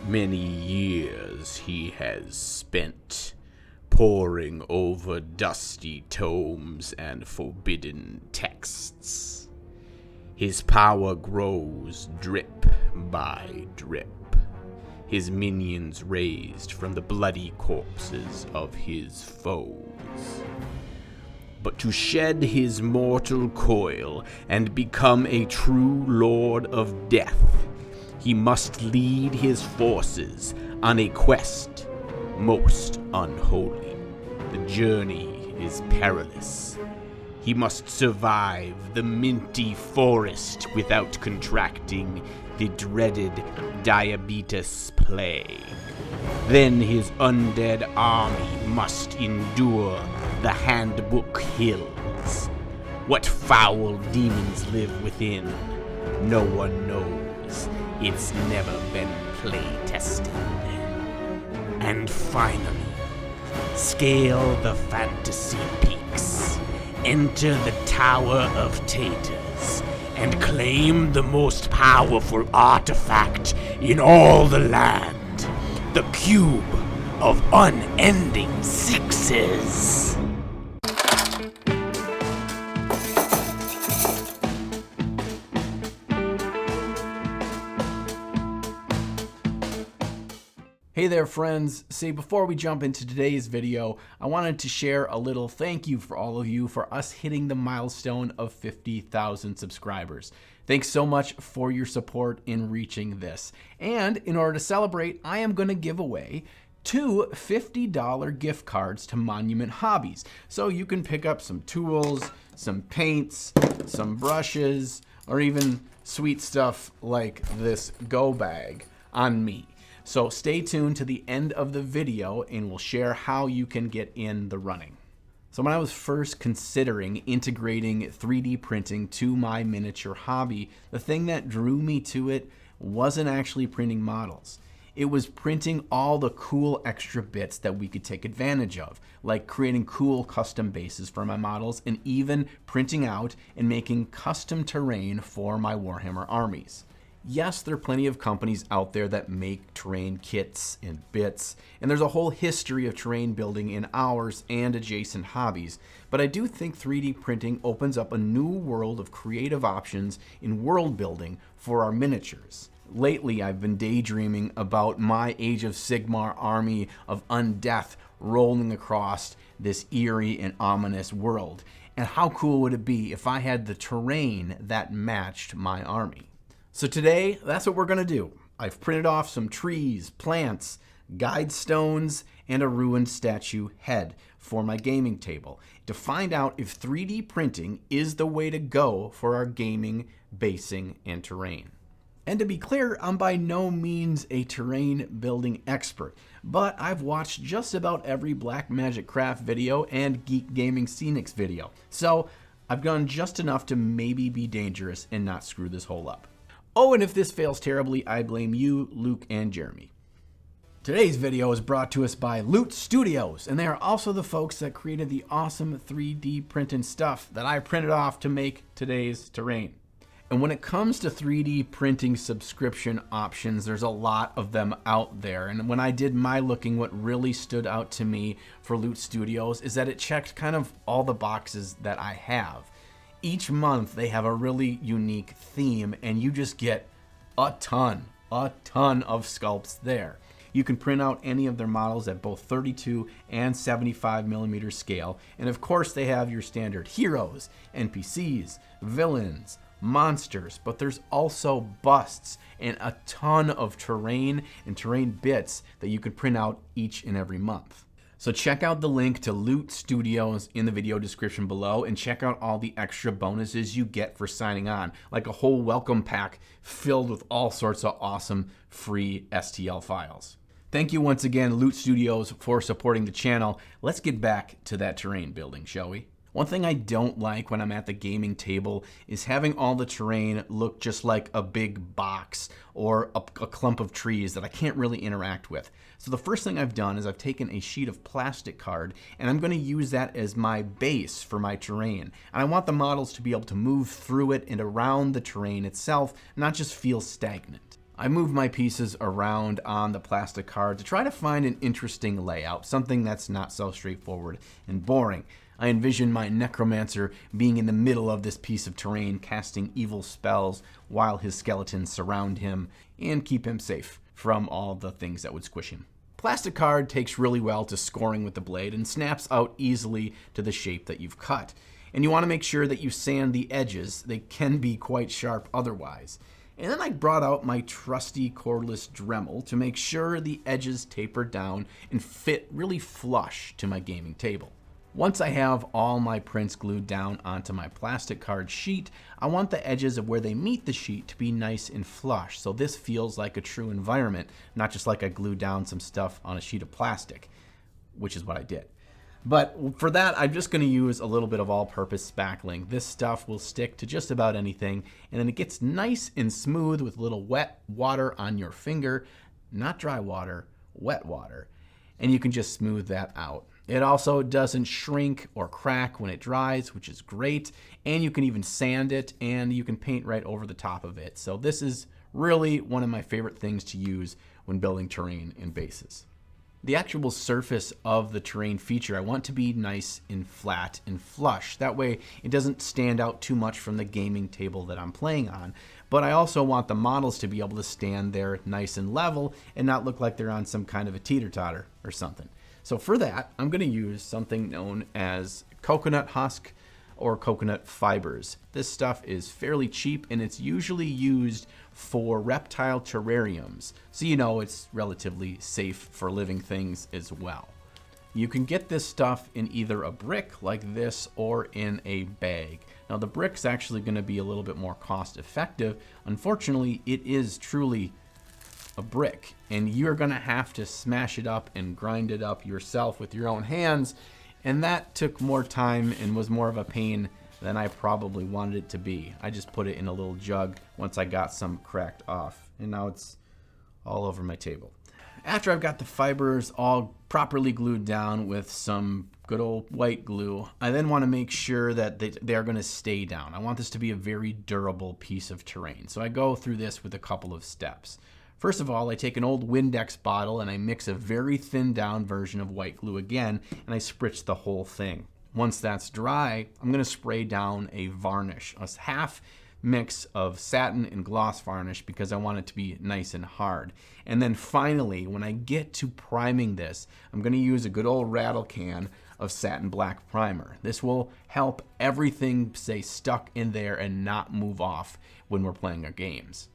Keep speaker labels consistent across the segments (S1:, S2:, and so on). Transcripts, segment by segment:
S1: Many years he has spent poring over dusty tomes and forbidden texts. His power grows drip by drip, his minions raised from the bloody corpses of his foes. But to shed his mortal coil and become a true lord of death, he must lead his forces on a quest most unholy. The journey is perilous. He must survive the minty forest without contracting the dreaded diabetes plague. Then his undead army must endure the Handbook Hills. What foul demons live within, no one knows. It's never been play-tested. And finally, scale the fantasy peaks, enter the Tower of Taters, and claim the most powerful artifact in all the land, the Cube of Unending Sixes.
S2: Hey there friends, before we jump into today's video, I wanted to share a little thank you for all of you for us hitting the milestone of 50,000 subscribers. Thanks so much for your support in reaching this. And in order to celebrate, I am going to give away 2 $50 gift cards to Monument Hobbies. So you can pick up some tools, some paints, some brushes, or even sweet stuff like this go bag on me. So stay tuned to the end of the video and we'll share how you can get in the running. So when I was first considering integrating 3D printing to my miniature hobby, the thing that drew me to it wasn't actually printing models. It was printing all the cool extra bits that we could take advantage of, like creating cool custom bases for my models and even printing out and making custom terrain for my Warhammer armies. Yes, there are plenty of companies out there that make terrain kits and bits, and there's a whole history of terrain building in ours and adjacent hobbies, but I do think 3D printing opens up a new world of creative options in world building for our miniatures. Lately, I've been daydreaming about my Age of Sigmar army of undeath rolling across this eerie and ominous world, and how cool would it be if I had the terrain that matched my army? So today, that's what we're going to do. I've printed off some trees, plants, guide stones, and a ruined statue head for my gaming table to find out if 3D printing is the way to go for our gaming, basing, and terrain. And to be clear, I'm by no means a terrain building expert, but I've watched just about every Blackmagic Craft video and Geek Gaming Scenics video, so I've done just enough to maybe be dangerous and not screw this whole up. Oh, and if this fails terribly, I blame you, Luke, and Jeremy. Today's video is brought to us by Loot Studios, and they are also the folks that created the awesome 3D printing stuff that I printed off to make today's terrain. And when it comes to 3D printing subscription options, there's a lot of them out there. And when I did my looking, what really stood out to me for Loot Studios is that it checked kind of all the boxes that I have. Each month they have a really unique theme and you just get a ton of sculpts there. You can print out any of their models at both 32 and 75 millimeter scale. And of course they have your standard heroes, NPCs, villains, monsters, but there's also busts and a ton of terrain and terrain bits that you can print out each and every month. So check out the link to Loot Studios in the video description below and check out all the extra bonuses you get for signing on, like a whole welcome pack filled with all sorts of awesome free STL files. Thank you once again, Loot Studios, for supporting the channel. Let's get back to that terrain building, shall we? One thing I don't like when I'm at the gaming table is having all the terrain look just like a big box or a clump of trees that I can't really interact with. So the first thing I've done is I've taken a sheet of plastic card and I'm going to use that as my base for my terrain. And I want the models to be able to move through it and around the terrain itself, not just feel stagnant. I move my pieces around on the plastic card to try to find an interesting layout, something that's not so straightforward and boring. I envision my necromancer being in the middle of this piece of terrain, casting evil spells while his skeletons surround him and keep him safe from all the things that would squish him. Plastic card takes really well to scoring with the blade and snaps out easily to the shape that you've cut. And you want to make sure that you sand the edges. They can be quite sharp otherwise. And then I brought out my trusty cordless Dremel to make sure the edges taper down and fit really flush to my gaming table. Once I have all my prints glued down onto my plastic card sheet, I want the edges of where they meet the sheet to be nice and flush, so this feels like a true environment, not just like I glued down some stuff on a sheet of plastic, which is what I did. But for that, I'm just going to use a little bit of all-purpose spackling. This stuff will stick to just about anything, and then it gets nice and smooth with a little wet water on your finger, not dry water, wet water, and you can just smooth that out. It also doesn't shrink or crack when it dries, which is great, and you can even sand it, and you can paint right over the top of it. So this is really one of my favorite things to use when building terrain and bases. The actual surface of the terrain feature, I want to be nice and flat and flush. That way it doesn't stand out too much from the gaming table that I'm playing on. But I also want the models to be able to stand there nice and level and not look like they're on some kind of a teeter-totter or something. So for that, I'm going to use something known as coconut husk or coconut fibers. This stuff is fairly cheap and it's usually used for reptile terrariums, so you know it's relatively safe for living things as well. You can get this stuff in either a brick like this or in a bag. Now the brick's actually going to be a little bit more cost effective. Unfortunately, it is truly a brick and you're going to have to smash it up and grind it up yourself with your own hands, and that took more time and was more of a pain than I probably wanted it to be. I just put it in a little jug once I got some cracked off, and now it's all over my table. After I've got the fibers all properly glued down with some good old white glue, I then want to make sure that they are going to stay down. I want this to be a very durable piece of terrain, so I go through this with a couple of steps. First of all, I take an old Windex bottle and I mix a very thinned down version of white glue again, and I spritz the whole thing. Once that's dry, I'm going to spray down a varnish, a half mix of satin and gloss varnish because I want it to be nice and hard. And then finally, when I get to priming this, I'm going to use a good old rattle can of satin black primer. This will help everything stay stuck in there and not move off when we're playing our games.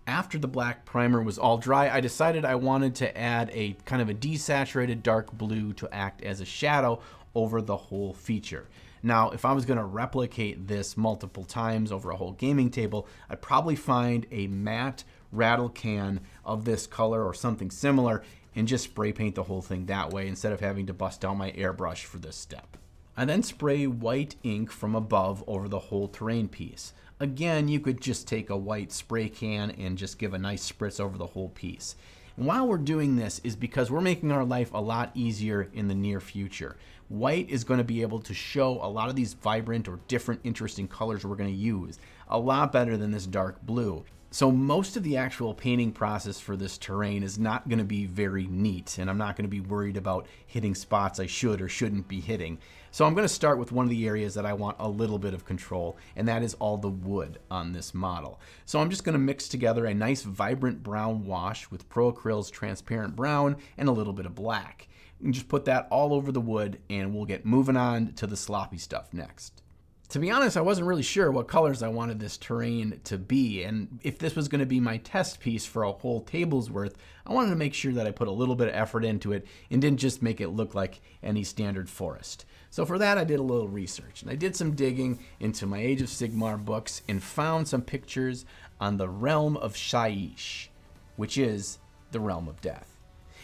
S2: After the black primer was all dry, I decided I wanted to add a kind of a desaturated dark blue to act as a shadow over the whole feature. Now, if I was going to replicate this multiple times over a whole gaming table, I'd probably find a matte rattle can of this color or something similar and just spray paint the whole thing that way instead of having to bust out my airbrush for this step. I then spray white ink from above over the whole terrain piece. Again, you could just take a white spray can and just give a nice spritz over the whole piece. And why we're doing this is because we're making our life a lot easier in the near future. White is going to be able to show a lot of these vibrant or different interesting colors we're going to use a lot better than this dark blue. So most of the actual painting process for this terrain is not going to be very neat, and I'm not going to be worried about hitting spots I should or shouldn't be hitting. So I'm going to start with one of the areas that I want a little bit of control, and that is all the wood on this model. So I'm just going to mix together a nice vibrant brown wash with Pro-Acryl's transparent brown and a little bit of black. And just put that all over the wood, and we'll get moving on to the sloppy stuff next. To be honest, I wasn't really sure what colors I wanted this terrain to be, and if this was going to be my test piece for a whole table's worth, I wanted to make sure that I put a little bit of effort into it and didn't just make it look like any standard forest. So for that, I did a little research, and I did some digging into my Age of Sigmar books and found some pictures on the realm of Shyish, which is the realm of death.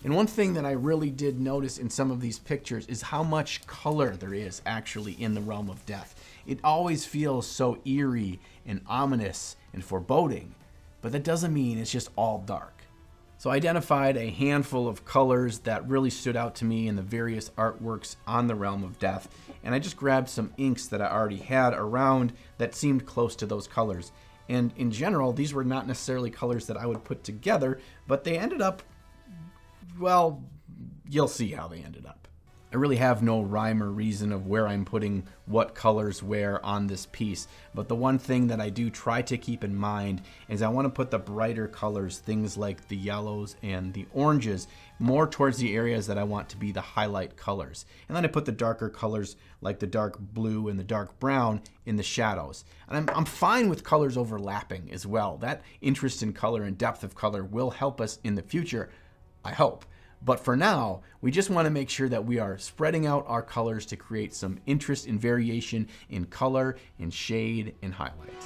S2: And one thing that I really did notice in some of these pictures is how much color there is actually in the realm of death. It always feels so eerie and ominous and foreboding, but that doesn't mean it's just all dark. So I identified a handful of colors that really stood out to me in the various artworks on the realm of death, and I just grabbed some inks that I already had around that seemed close to those colors And in general, these were not necessarily colors that I would put together, but they ended up, well, you'll see how they ended up. I really have no rhyme or reason of where I'm putting what colors where on this piece, but the one thing that I do try to keep in mind is I want to put the brighter colors, things like the yellows and the oranges, more towards the areas that I want to be the highlight colors. And then I put the darker colors like the dark blue and the dark brown in the shadows. And I'm fine with colors overlapping as well. That interest in color and depth of color will help us in the future, I hope. But for now, we just want to make sure that we are spreading out our colors to create some interest and variation in color, in shade, and highlights.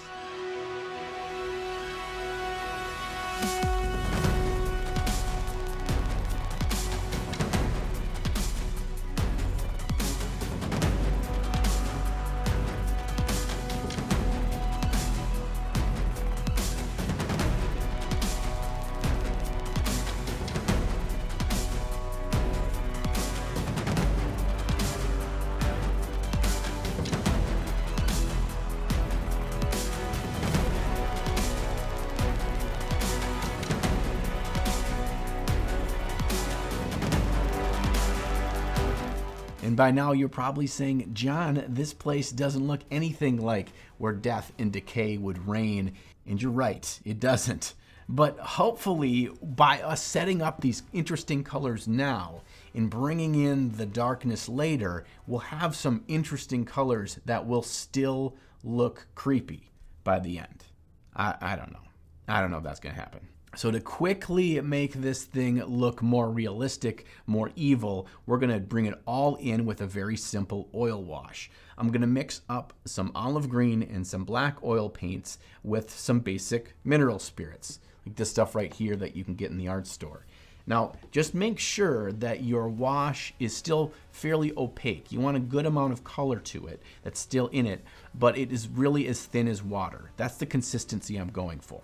S2: And by now you're probably saying, John, this place doesn't look anything like where death and decay would reign. And you're right, it doesn't. But hopefully by us setting up these interesting colors now and bringing in the darkness later, we'll have some interesting colors that will still look creepy by the end. I don't know. I don't know if that's going to happen. So to quickly make this thing look more realistic, more evil, we're going to bring it all in with a very simple oil wash. I'm going to mix up some olive green and some black oil paints with some basic mineral spirits, like this stuff right here that you can get in the art store. Now, just make sure that your wash is still fairly opaque. You want a good amount of color to it that's still in it, but it is really as thin as water. That's the consistency I'm going for.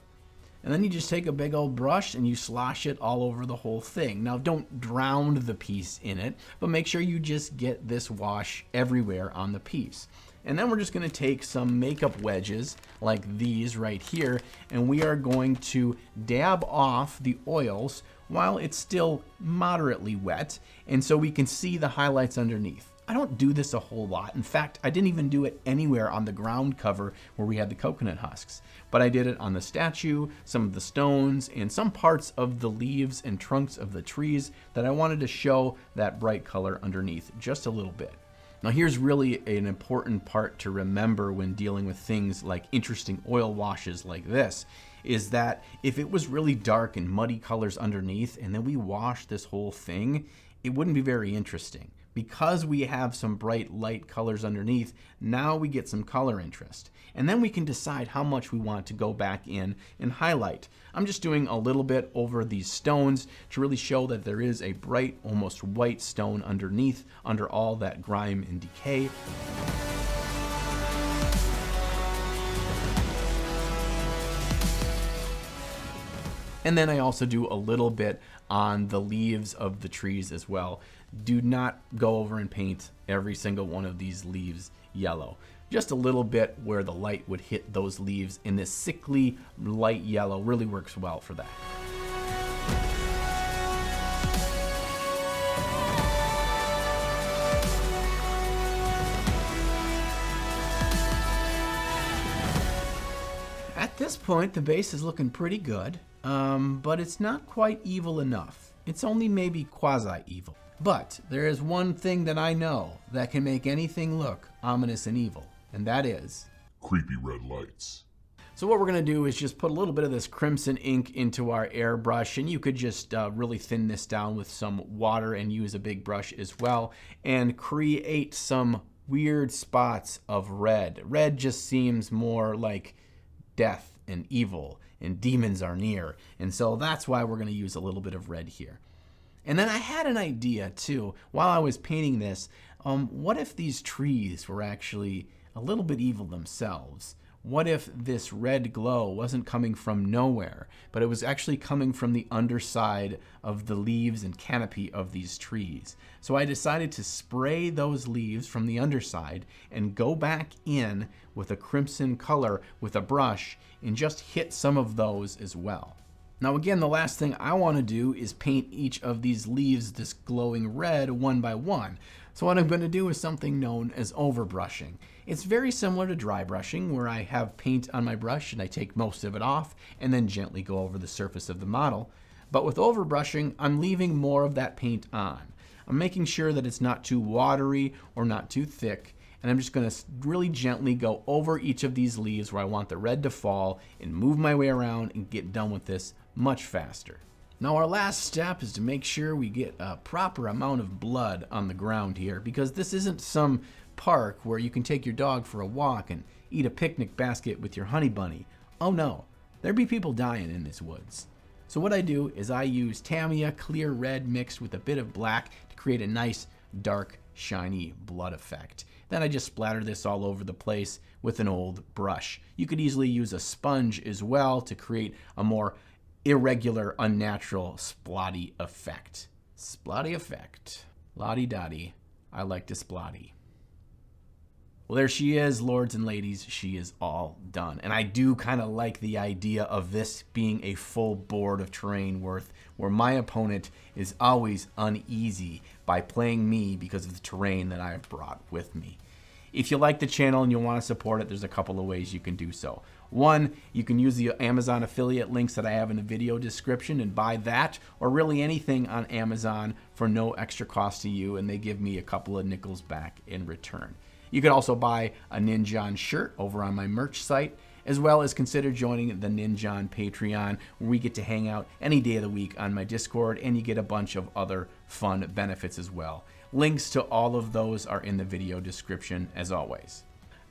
S2: And then you just take a big old brush and you slosh it all over the whole thing. Now, don't drown the piece in it, but make sure you just get this wash everywhere on the piece. And then we're just going to take some makeup wedges like these right here, and we are going to dab off the oils while it's still moderately wet, and so we can see the highlights underneath. I don't do this a whole lot. In fact, I didn't even do it anywhere on the ground cover where we had the coconut husks, but I did it on the statue, some of the stones, and some parts of the leaves and trunks of the trees that I wanted to show that bright color underneath just a little bit. Now here's really an important part to remember when dealing with things like interesting oil washes like this, is that if it was really dark and muddy colors underneath and then we wash this whole thing, it wouldn't be very interesting. Because we have some bright light colors underneath, now we get some color interest. And then we can decide how much we want to go back in and highlight. I'm just doing a little bit over these stones to really show that there is a bright, almost white stone underneath, under all that grime and decay. And then I also do a little bit on the leaves of the trees as well. Do not go over and paint every single one of these leaves yellow. Just a little bit where the light would hit those leaves in this sickly light yellow really works well for that. At this point, the base is looking pretty good, but it's not quite evil enough. It's only maybe quasi-evil. But there is one thing that I know that can make anything look ominous and evil, and that is
S3: creepy red lights.
S2: So what we're going to do is just put a little bit of this crimson ink into our airbrush, and you could just really thin this down with some water and use a big brush as well, and create some weird spots of red. Red just seems more like death and evil, and demons are near, and so that's why we're going to use a little bit of red here. And then I had an idea too, while I was painting this, what if these trees were actually a little bit evil themselves? what if this red glow wasn't coming from nowhere, but it was actually coming from the underside of the leaves and canopy of these trees? So I decided to spray those leaves from the underside and go back in with a crimson color with a brush and just hit some of those as well. Now again, the last thing I want to do is paint each of these leaves this glowing red one by one. So what I'm going to do is something known as overbrushing. It's very similar to dry brushing, where I have paint on my brush and I take most of it off and then gently go over the surface of the model. But with overbrushing, I'm leaving more of that paint on. I'm making sure that it's not too watery or not too thick, and I'm just going to really gently go over each of these leaves where I want the red to fall and move my way around and get done with this much faster. Now our last step is to make sure we get a proper amount of blood on the ground here, because this isn't some park where you can take your dog for a walk and eat a picnic basket with your honey bunny. Oh no, there'd be people dying in this woods. So what I do is I use Tamiya clear red mixed with a bit of black to create a nice dark shiny blood effect. Then I just splatter this all over the place with an old brush. You could easily use a sponge as well to create a more irregular, unnatural splotty effect. Splotty effect. Lottie-dottie. I like to splotty. Well, there she is, lords and ladies. She is all done. And I do kind of like the idea of this being a full board of terrain where my opponent is always uneasy by playing me because of the terrain that I have brought with me. If you like the channel and you want to support it, there's a couple of ways you can do so. One, you can use the Amazon affiliate links that I have in the video description and buy that or really anything on Amazon for no extra cost to you, and they give me a couple of nickels back in return. You can also buy a Ninjon shirt over on my merch site, as well as consider joining the Ninjon Patreon, where we get to hang out any day of the week on my Discord, and you get a bunch of other fun benefits as well. Links to all of those are in the video description, as always.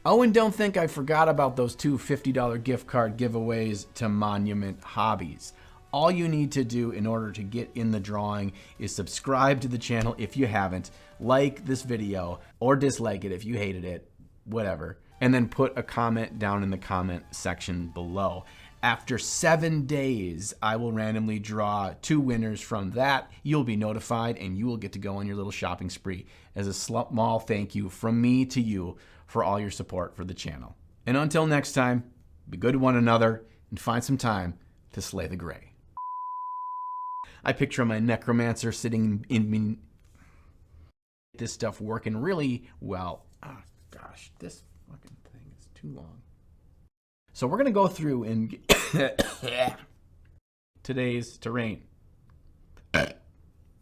S2: Oh, and don't think I forgot about those two $50 gift card giveaways to Monument Hobbies. All you need to do in order to get in the drawing is subscribe to the channel if you haven't, like this video, or dislike it if you hated it, whatever, and then put a comment down in the comment section below. After 7 days, I will randomly draw 2 winners from that. You'll be notified and you will get to go on your little shopping spree as a small thank you from me to you for all your support for the channel. And until next time, be good to one another and find some time to slay the gray. I picture my necromancer sitting in this stuff working really well. Oh gosh, this fucking thing is too long. So we're gonna go through and today's terrain.